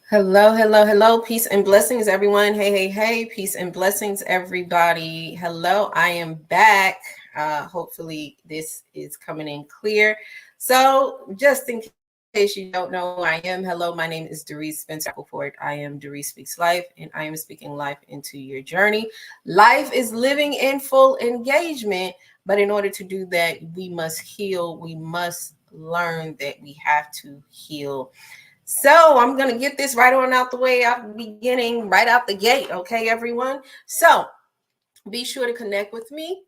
Hello, hello, hello. Peace and blessings, everyone. Hey, hey, hey. Peace and blessings, everybody. Hello, I am back. Hopefully, this is coming in clear. So, just in case you don't know who I am, hello, my name is Doris Spencer Appleford. I am Doris Speaks Life, and I am speaking life into your journey. Life is living in full engagement, but in order to do that, we must heal. We must learn that we have to heal. So I'm going to get this right on out the way out beginning, right out the gate. Okay, everyone. So be sure to connect with me.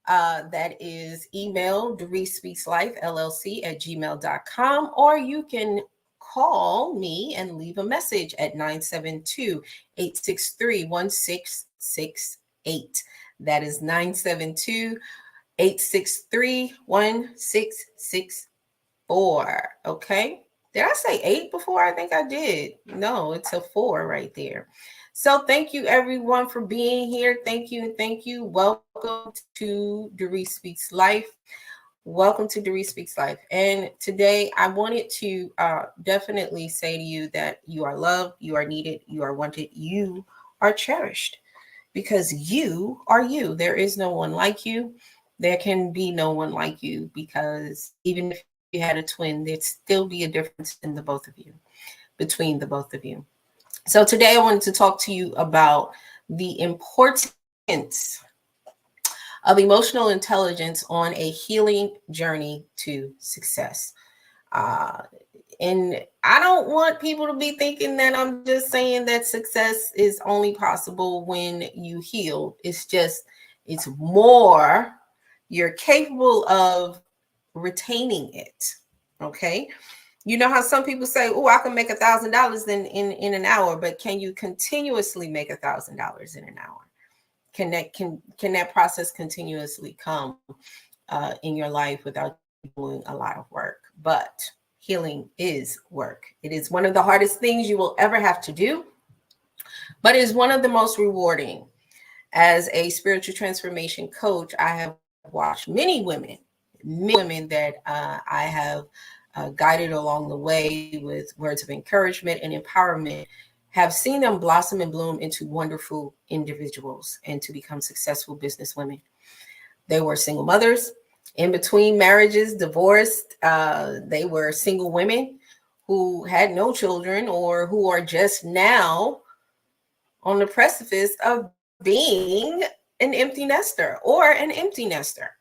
That is email DorisSpeaksLifeLLC@gmail.com, or you can call me and leave a message at 972-863-1668. That is 972-863-1664. Okay. Did I say 8 before? I think I did. No, it's a 4 right there. So thank you everyone for being here. Thank you. Thank you. Welcome to Doris Speaks Life. Welcome to Doris Speaks Life. And today I wanted to definitely say to you that you are loved, you are needed, you are wanted, you are cherished because you are you. There is no one like you. There can be no one like you because even if you had a twin, there'd still be a difference in the both of you, between the both of you. So today I wanted to talk to you about the importance of emotional intelligence on a healing journey to success. Uh, and I don't want people to be thinking that I'm just saying that success is only possible when you heal. It's more, you're capable of retaining it. Okay. You know how some people say, oh, I can make $1,000 in an hour, but can you continuously make $1,000 in an hour? Can that process continuously come in your life without doing a lot of work? But healing is work. It is one of the hardest things you will ever have to do, but it is one of the most rewarding. As a spiritual transformation coach, I have watched many women that I have guided along the way with words of encouragement and empowerment, have seen them blossom and bloom into wonderful individuals and to become successful business women. They were single mothers in between marriages, divorced. They were single women who had no children or who are just now on the precipice of being an empty nester or an empty nester.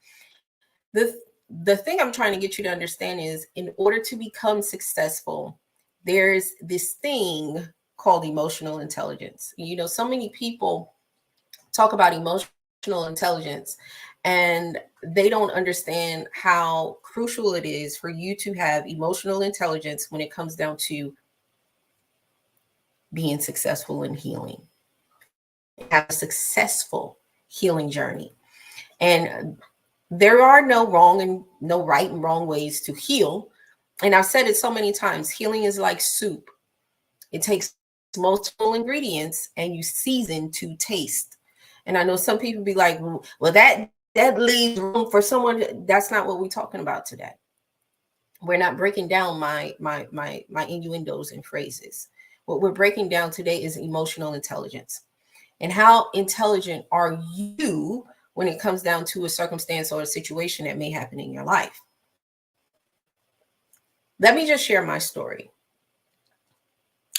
The thing I'm trying to get you to understand is in order to become successful, there's this thing called emotional intelligence. You know, so many people talk about emotional intelligence and they don't understand how crucial it is for you to have emotional intelligence when it comes down to being successful in healing and have a successful healing journey. And there are no wrong and no right and wrong ways to heal. And I've said it so many times, healing is like soup. It takes multiple ingredients and you season to taste. And I know some people be like, well, that leaves room for someone. That's not what we're talking about today. We're not breaking down my innuendos and phrases. What we're breaking down today is emotional intelligence. And how intelligent are you when it comes down to a circumstance or a situation that may happen in your life? Let me just share my story.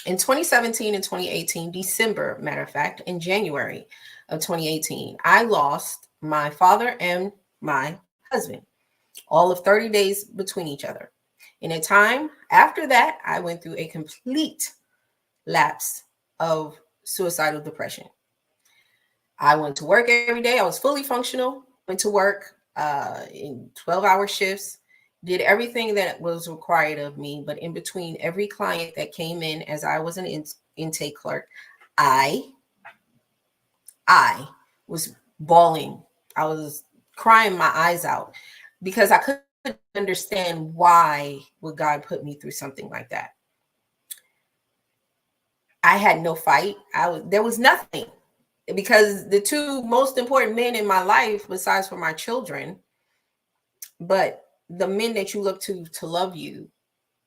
In 2017 and 2018, December, matter of fact, in January of 2018, I lost my father and my husband, all of 30 days between each other. In a time after that, I went through a complete lapse of suicidal depression. I went to work every day. I was fully functional, went to work in 12-hour shifts, did everything that was required of me. But in between every client that came in as I was an intake clerk, I was bawling. I was crying my eyes out because I couldn't understand why would God put me through something like that. I had no fight. There was nothing. Because the two most important men in my life, besides for my children, but the men that you look to love you,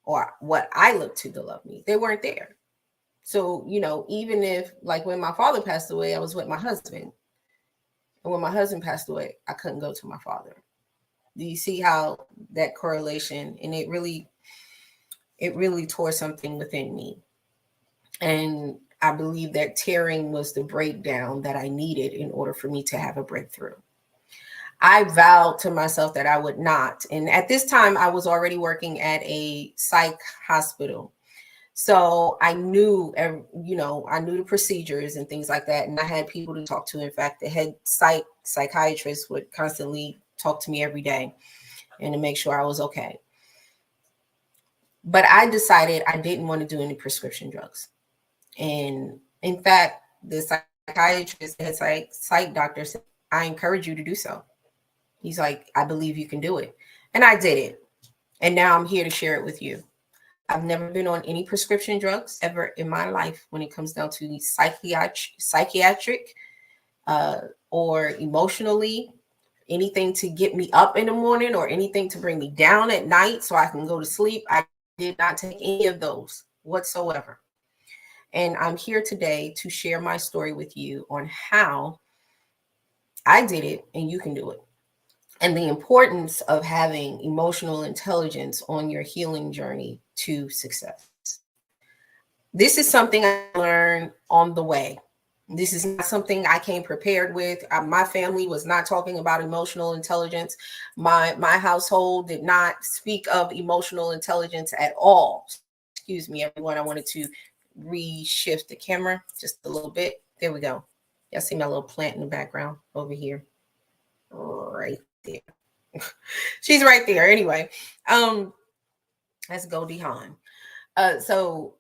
or what I look to love me, they weren't there. So, even if, like, when my father passed away, I was with my husband. And when my husband passed away, I couldn't go to my father. Do you see how that correlation? And it really tore something within me. And I believe that tearing was the breakdown that I needed in order for me to have a breakthrough. I vowed to myself that I would not. And at this time, I was already working at a psych hospital. So I knew, I knew the procedures and things like that. And I had people to talk to. In fact, the head psychiatrist would constantly talk to me every day and to make sure I was okay. But I decided I didn't want to do any prescription drugs. And in fact, the psychiatrist, the head psych doctor said, I encourage you to do so. He's like, I believe you can do it. And I did it. And now I'm here to share it with you. I've never been on any prescription drugs ever in my life when it comes down to the psychiatric or emotionally, anything to get me up in the morning or anything to bring me down at night so I can go to sleep. I did not take any of those whatsoever. And I'm here today to share my story with you on how I did it and you can do it. And the importance of having emotional intelligence on your healing journey to success. This is something I learned on the way. This is not something I came prepared with. My family was not talking about emotional intelligence. My household did not speak of emotional intelligence at all. Excuse me, everyone. I wanted to reshift the camera just a little bit. There we go. Y'all see my little plant in the background over here? Right there. She's right there. Anyway, that's Goldie Hawn. So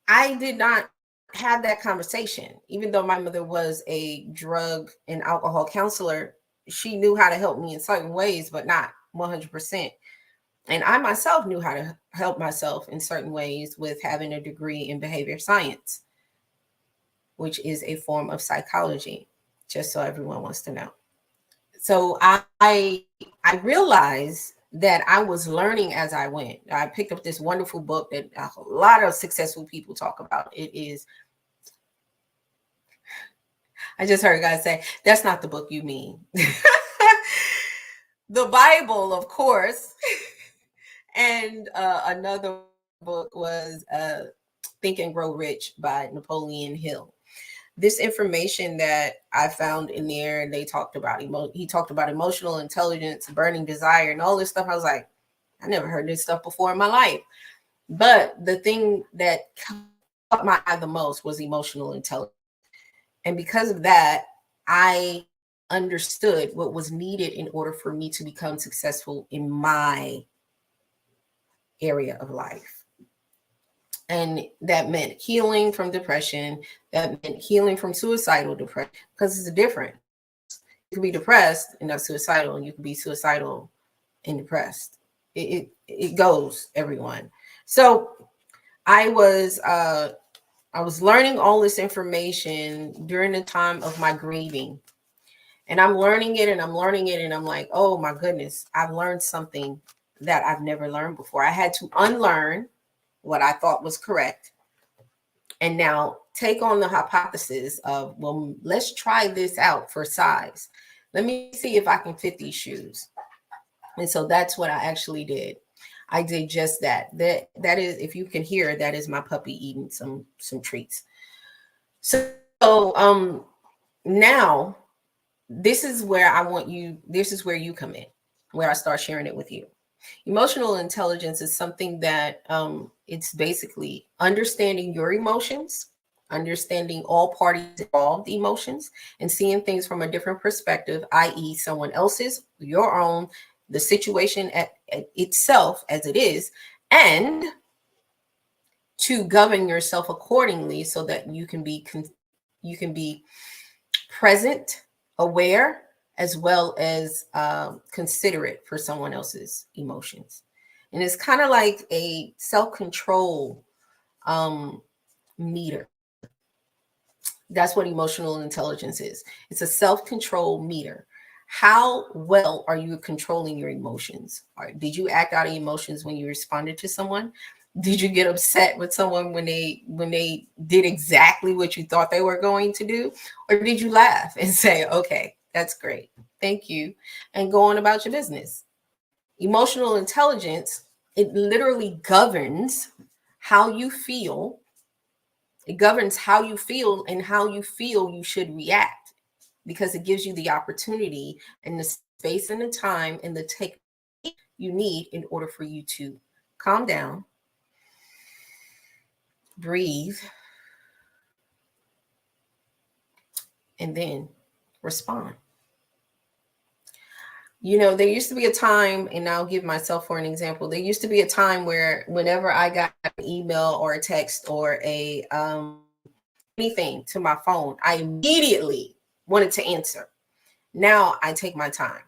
I did not have that conversation. Even though my mother was a drug and alcohol counselor, she knew how to help me in certain ways, but not 100%. And I myself knew how to help myself in certain ways with having a degree in behavior science, which is a form of psychology, just so everyone wants to know. So I realized that I was learning as I went. I picked up this wonderful book that a lot of successful people talk about. It is, I just heard guys say, that's not the book you mean. The Bible, of course. And another book was Think and Grow Rich by Napoleon Hill. This information that I found in there, they talked about he talked about emotional intelligence, burning desire, and all this stuff. I was like, I never heard this stuff before in my life. But the thing that caught my eye the most was emotional intelligence. And because of that, I understood what was needed in order for me to become successful in my area of life. And that meant healing from depression. That meant healing from suicidal depression, because it's a difference. You can be depressed and not suicidal, and you can be suicidal and depressed. It goes, everyone. So I was learning all this information during the time of my grieving. And I'm learning it and I'm learning it. And I'm like, oh my goodness, I've learned something that I've never learned before. I had to unlearn what I thought was correct. And now take on the hypothesis of, well, let's try this out for size. Let me see if I can fit these shoes. And so that's what I actually did. I did just that. That is, if you can hear, that is my puppy eating some treats. So now this is where you come in, where I start sharing it with you. Emotional intelligence is something that it's basically understanding your emotions, understanding all parties involved emotions, and seeing things from a different perspective, i.e. someone else's, your own, the situation at itself as it is, and to govern yourself accordingly so that you can be present, aware, as well as considerate for someone else's emotions. And it's kind of like a self-control meter. That's what emotional intelligence is. It's a self-control meter. How well are you controlling your emotions? Did you act out of emotions when you responded to someone? Did you get upset with someone when they did exactly what you thought they were going to do? Or did you laugh and say, okay, that's great, thank you, and go on about your business? Emotional intelligence, it literally governs how you feel. It governs how you feel and how you feel you should react, because it gives you the opportunity and the space and the time and the technique you need in order for you to calm down, breathe, and then respond. You know, there used to be a time, and I'll give myself for an example. There used to be a time where whenever I got an email or a text or a anything to my phone, I immediately wanted to answer. Now I take my time.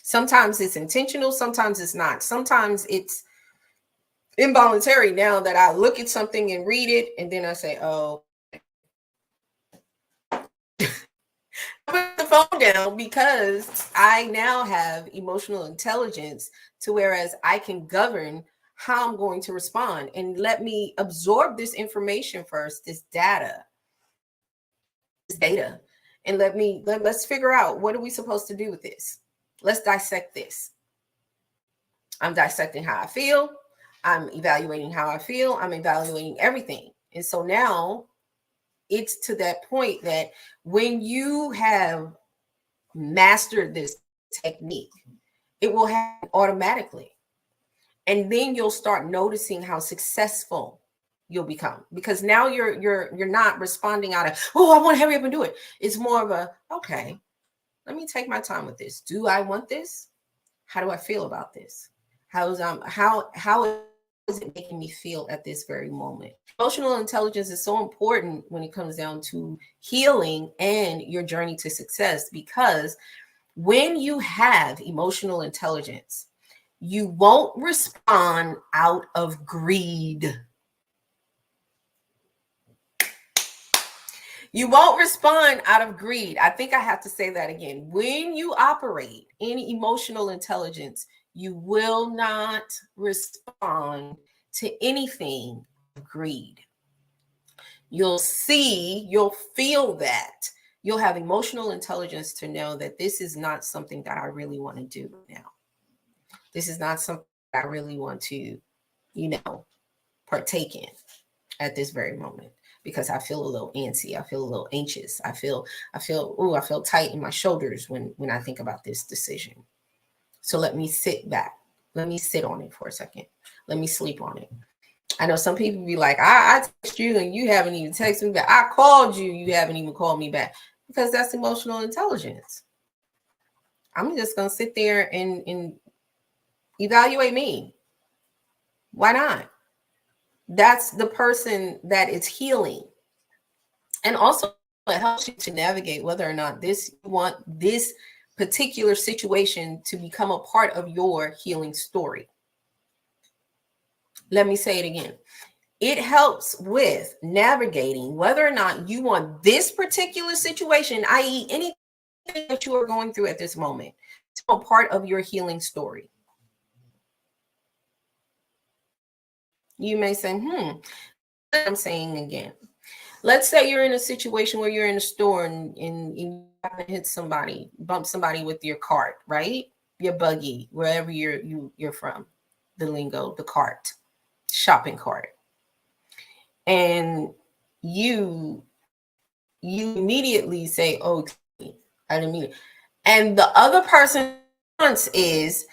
Sometimes it's intentional, sometimes it's not. Sometimes it's involuntary now that I look at something and read it, and then I say, oh, put the phone down, because I now have emotional intelligence to whereas I can govern how I'm going to respond, and let me absorb this information first, this data, and let's figure out, what are we supposed to do with this? Let's dissect this. I'm dissecting how I feel. I'm evaluating how I feel. I'm evaluating everything. And so now it's to that point that when you have mastered this technique, it will happen automatically. And then you'll start noticing how successful you'll become, because now you're not responding out of, oh, I want to hurry up and do it. It's more of a, okay, let me take my time with this. Do I want this? How do I feel about this? How is it making me feel at this very moment? Emotional intelligence is so important when it comes down to healing and your journey to success, because when you have emotional intelligence, you won't respond out of greed. You won't respond out of greed. I think I have to say that again. When you operate in emotional intelligence, you will not respond to anything of greed. You'll feel that. You'll have emotional intelligence to know that this is not something that I really want to do now. This is not something I really want to, partake in at this very moment, because I feel a little antsy. I feel a little anxious. I feel tight in my shoulders when I think about this decision. So let me sit back. Let me sit on it for a second. Let me sleep on it. I know some people be like, I text you and you haven't even texted me back. I called you, you haven't even called me back, because that's emotional intelligence. I'm just going to sit there and evaluate me. Why not? That's the person that is healing. And also it helps you to navigate whether or not you want this particular situation to become a part of your healing story. Let me say it again. It helps with navigating whether or not you want this particular situation, i.e. anything that you are going through at this moment, to be a part of your healing story. You may say, I'm saying again. Let's say you're in a situation where you're in a store and you happen to hit somebody, bump somebody with your cart, right? Your buggy, wherever you're from, the lingo, the cart, shopping cart. And you immediately say, oh, I didn't mean it. And the other person's response is,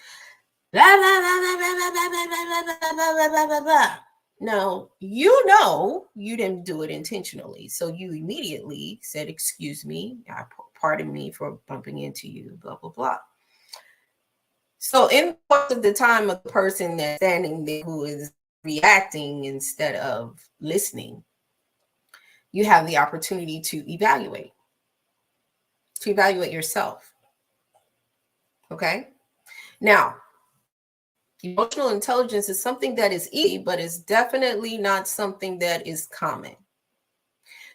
blah, blah, blah, blah, blah, blah, blah, blah, blah, blah, blah, blah, blah. Now, you know you didn't do it intentionally. So you immediately said, excuse me, pardon me for bumping into you, blah, blah, blah. So in most of the time of the person that's standing there who is reacting instead of listening, you have the opportunity to evaluate yourself. Okay? Now, emotional intelligence is something that is easy, but it's definitely not something that is common.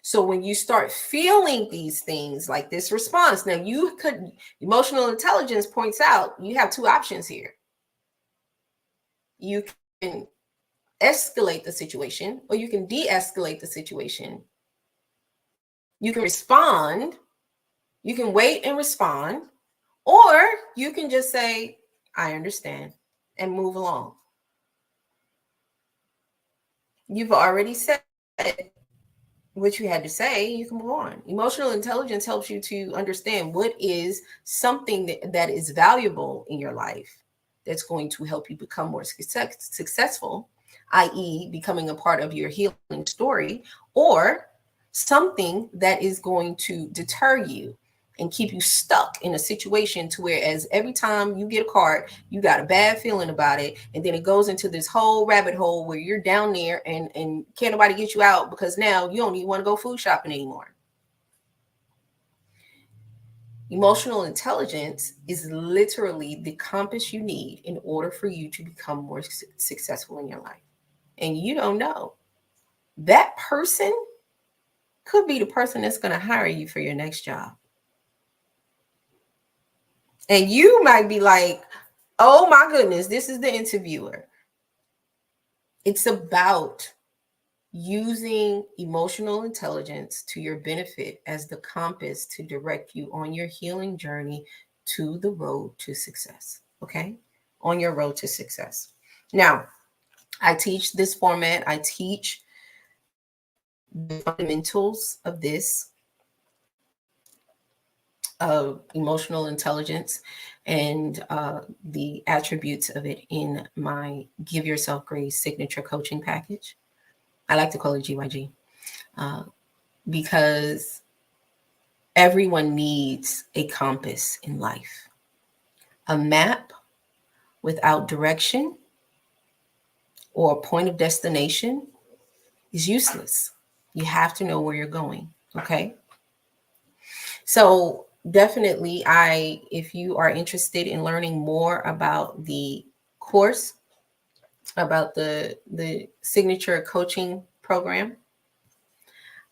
So when you start feeling these things like this response, now emotional intelligence points out you have two options here. You can escalate the situation, or you can de-escalate the situation. You can respond, you can wait and respond, or you can just say, I understand, and move along. You've already said what you had to say, you can move on. Emotional intelligence helps you to understand what is something that is valuable in your life that's going to help you become more successful, i.e., becoming a part of your healing story, or something that is going to deter you and keep you stuck in a situation to where, as every time you get a card, you got a bad feeling about it, and then it goes into this whole rabbit hole where you're down there and can't nobody get you out, because now you don't even want to go food shopping anymore. Emotional intelligence is literally the compass you need in order for you to become more successful in your life. And you don't know. That person could be the person that's going to hire you for your next job. And you might be like, oh my goodness, this is the interviewer. It's about using emotional intelligence to your benefit as the compass to direct you on your healing journey to the road to success. Okay? On your road to success. Now, I teach this format. I teach the fundamentals of this, of emotional intelligence, and the attributes of it in my Give Yourself Grace signature coaching package. I like to call it GYG because everyone needs a compass in life. A map without direction or a point of destination is useless. You have to know where you're going, okay? So definitely, if you are interested in learning more about the course, about the signature coaching program,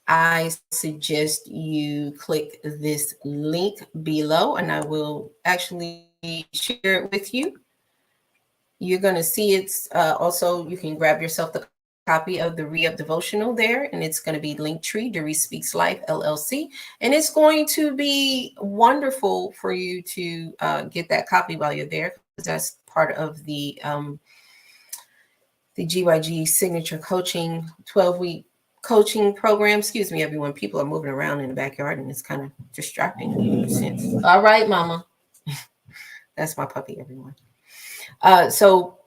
I suggest you click this link below, and I will actually share it with you. You're going to see it's also, you can grab yourself the copy of the Re-Up devotional there, and it's going to be Linktree, Doris Speaks Life, LLC. And it's going to be wonderful for you to get that copy while you're there, because that's part of the GYG signature coaching 12-week coaching program. Excuse me, everyone. People are moving around in the backyard, and it's kind of distracting in a sense. All right, mama. That's my puppy, everyone. So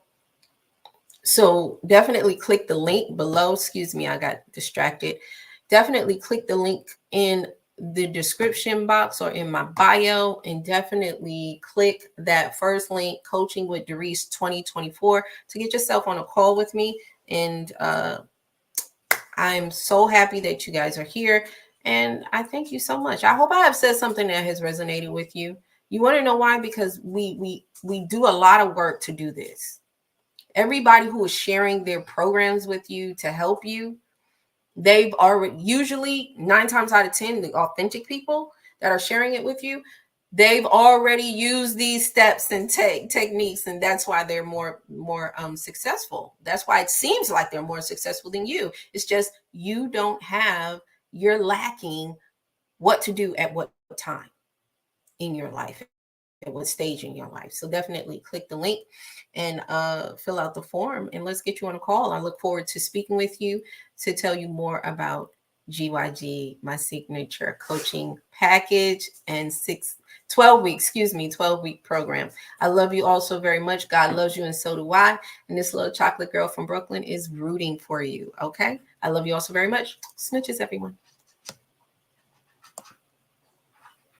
definitely click the link below. Excuse me, I got distracted. Definitely click the link in the description box or in my bio, and definitely click that first link, Coaching with Doris 2024, to get yourself on a call with me. And I'm so happy that you guys are here, and I thank you so much. I hope I have said something that has resonated with you. You want to know why? Because we do a lot of work to do this. Everybody who is sharing their programs with you to help you, they've already, usually 9 times out of 10, the authentic people that are sharing it with you, they've already used these steps and techniques, and that's why they're more successful. That's why it seems like they're more successful than you. It's just you're lacking what to do at what time in your life, at what stage in your life. So definitely click the link and fill out the form, and let's get you on a call. I look forward to speaking with you to tell you more about GYG, my signature coaching package, and 12-week program. I love you all so very much. God loves you, and so do I. And this little chocolate girl from Brooklyn is rooting for you. Okay. I love you all so very much. Smooches, everyone.